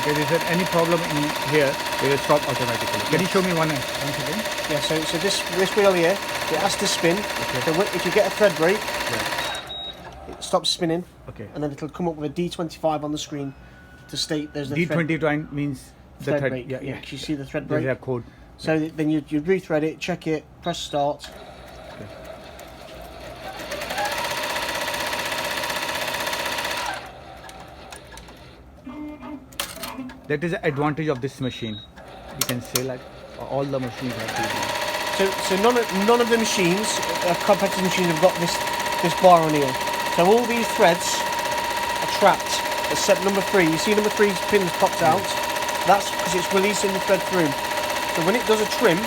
Okay, if there's any problem in here, it will stop automatically. Can you show me once again? Yeah, so this wheel here, it has to spin. Okay. So if you get a thread break, Yeah. it stops spinning. Okay. And then it'll come up with a D25 on the screen to state there's a D20 means the thread thread. break. Yeah. You see the thread break? There's a code. So then you rethread it, check it, press start. Okay. That is the advantage of this machine. You can say like all the machines have this. So none of the machines, competitive machines, have got this bar on here. So all these threads are trapped. Except number 3. You see number 3's pins popped out. That's because it's releasing the thread through. So when it does a trim,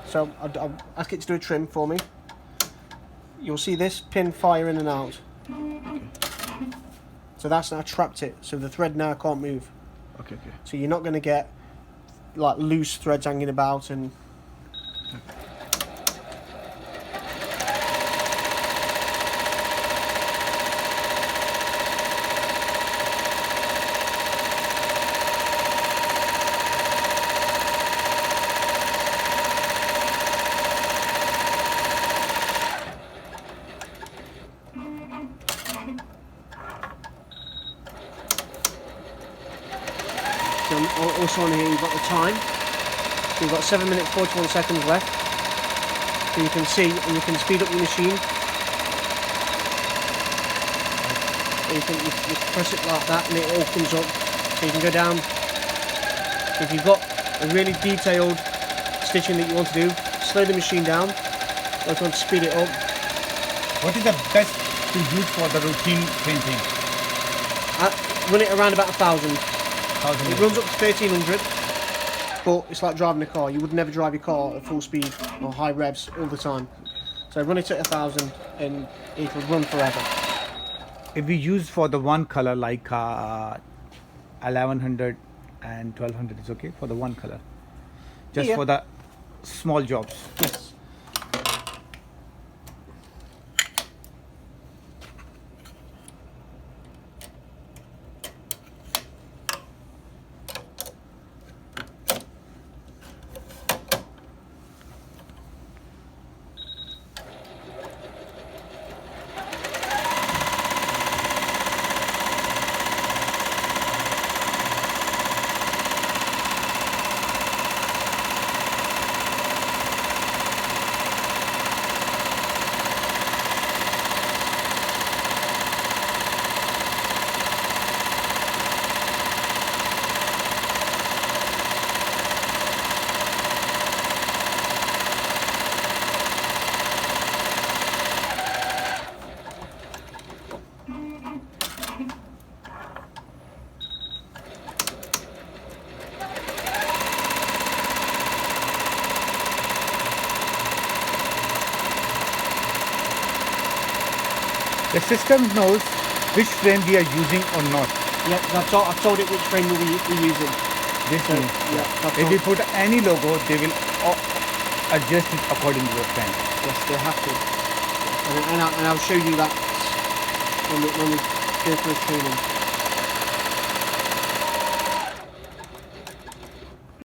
so I'll ask it to do a trim for me. You'll see this pin fire in and out. So that's now trapped it. So the thread now can't move. Okay. So you're not going to get like loose threads hanging about and. So also on here you've got the time. So you've got 7 minutes 41 seconds left. So you can see, and you can speed up your machine. You press it like that and it all comes up. So you can go down. If you've got a really detailed stitching that you want to do, slow the machine down. Or if you want to speed it up. What is the best to use for the routine printing? Run it around about 1,000. It runs up to 1,300, but it's like driving a car. You would never drive your car at full speed or high revs all the time. So run it at 1,000 and it will run forever. If we use for the one color like 1100 and 1200 is okay for the one color. Just for the small jobs. Yes. The system knows which frame we are using or not. Yep, I've told it which frame we're using. This So, means yeah, if we put any logo, they will adjust it according to the frame. yes, they have to. And I'll show you that when we go through training.